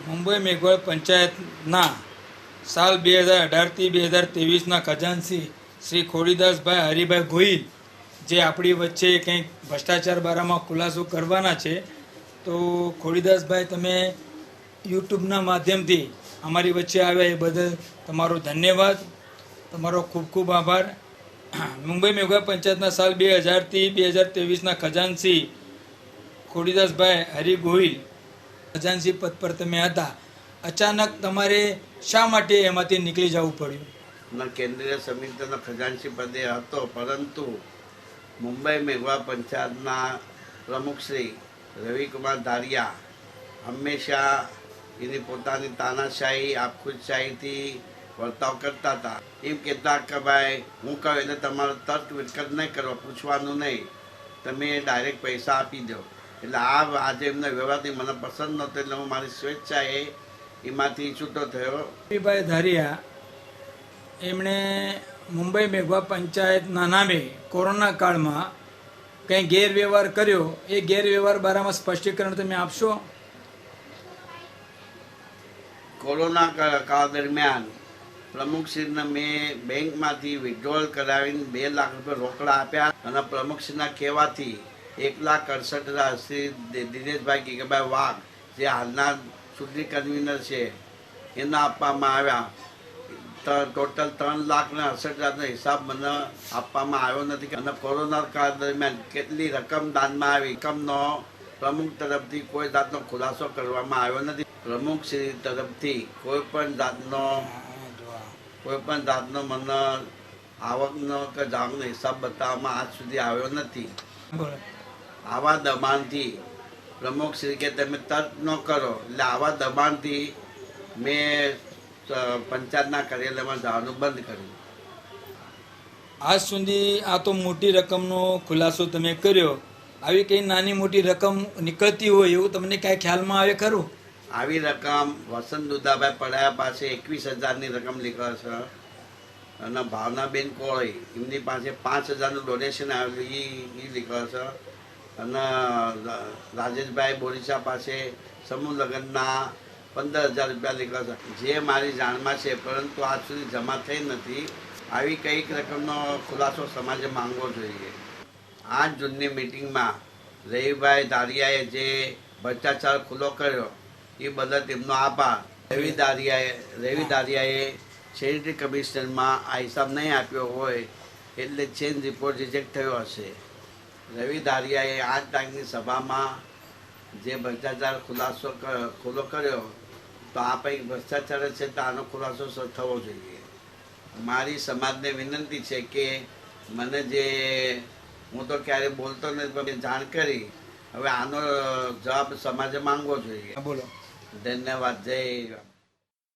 મુંબઈ મેઘવાળ પંચાયતના સાલ 2018થી 2023ના ખજાનચી શ્રી ખોડીદાસભાઈ હરિભાઈ ગોહિલ જે આપણી વચ્ચે કંઈક ભ્રષ્ટાચાર બારામાં ખુલાસો કરવાના છે. તો ખોડીદાસભાઈ, તમે યુટ્યુબના માધ્યમથી અમારી વચ્ચે આવ્યા એ બદલ તમારો ધન્યવાદ, તમારો ખૂબ ખૂબ આભાર. મુંબઈ મેઘવાળ પંચાયતના સાલ 2000થી 2023ના ખજાનચી ખોડીદાસભાઈ હરિ ગોહિલ ખજાનચી પદ પર તમે હતા. અચાનક તમારે શા માટે એમાંથી નીકળી જવું પડ્યું? કેન્દ્રીય સમિતિનો ખજાનચી પદે હતો, પરંતુ મુંબઈ મેઘવાળ પંચાયતના પ્રમુખ શ્રી રવિકુમાર ધારિયા હંમેશા એની પોતાની તાનાશાહી આપખુદશાહીથી વર્તાવ કરતા હતા. એમ કહેતા કે ભાઈ હું કહું એટલે તમારો તર્ક વિતર્ક નહીં કરો, પૂછવાનું નહીં, તમે ડાયરેક્ટ પૈસા આપી દો. એટલે આજે એમના વ્યવહારથી મને પસંદ નહોતો, એટલે હું મારી સ્વેચ્છાએ એમાંથી છૂટો થયો. રવિભાઈ ધારિયા એમણે મુંબઈ મેઘવાળ પંચાયતના નામે કોરોના કાળમાં કંઈ ગેરવ્યવહાર કર્યો, એ ગેરવ્યવહાર બારામાં સ્પષ્ટીકરણ તમે આપશો? કોરોના કાળ દરમિયાન પ્રમુખશ્રીને મેં બેંકમાંથી વિડ્રોલ કરાવીને 2 લાખ રૂપિયા રોકડા આપ્યા અને પ્રમુખશ્રીના કહેવાથી 1,68,000 શ્રી દિનેશભાઈ ગીગાભાઈ વાઘ જે હાલના ચૂંટણી કન્વીનર છે એના આપવામાં આવ્યા. ટોટલ 3,68,000નો હિસાબ મને આપવામાં આવ્યો નથી. અને કોરોના કાળ દરમિયાન કેટલી રકમ દાનમાં આવી, રકમનો પ્રમુખ તરફથી કોઈ જાતનો ખુલાસો કરવામાં આવ્યો નથી. પ્રમુખશ્રી તરફથી કોઈ પણ જાતનો મને આવકનો કે જાવકનો હિસાબ બતાવવામાં આજ સુધી આવ્યો નથી. આવા દબાણથી પ્રમુખશ્રી કે તમે તર્ક ન કરો, એટલે આવા દબાણથી મેં પંચાયતના કાર્યાલયમાં જવાનું બંધ કર્યું. આજ સુધી આ તો મોટી રકમનો ખુલાસો તમે કર્યો, આવી કંઈ નાની મોટી રકમ નીકળતી હોય એવું તમને કાંઈ ખ્યાલમાં આવે ખરું? આવી રકમ વસંત દુધાભાઈ પડાયા પાસે 21,000ની રકમ લીધો છે અને ભાવનાબેન કોળી એમની પાસે 5,000નું ડોનેશન આવેલું એ લીધો છે અને રાજેશભાઈ બોરીસા પાસે સમૂહ લગ્નના 15,000 રૂપિયા લીધો છે, જે મારી જાણમાં છે, પરંતુ આજ સુધી જમા થઈ નથી. આવી કંઈક રકમનો ખુલાસો સમાજે માંગવો જોઈએ. 8 જૂનની મિટિંગમાં રવિભાઈ ધારિયાએ જે ભ્રષ્ટાચાર ખુલ્લો કર્યો એ બદલ તેમનો આભાર. રવિ ધારિયાએ સેનિટરી કમિશનરમાં આ હિસાબ નહીં આપ્યો હોય એટલે ચેન્જ રિપોર્ટ રિજેક્ટ થયો હશે. રવિ ધારિયાએ 8 તારીખની સભામાં જે ભ્રષ્ટાચાર ખુલ્લો કર્યો, તો આ કંઈક ભ્રષ્ટાચાર છે તો આનો ખુલાસો થવો જોઈએ. મારી સમાજને વિનંતી છે કે મને જે હું તો ક્યારે બોલતો નથી જાણ કરી, હવે આનો જવાબ સમાજે માંગવો જોઈએ. બોલો. ધન્યવાદ. જય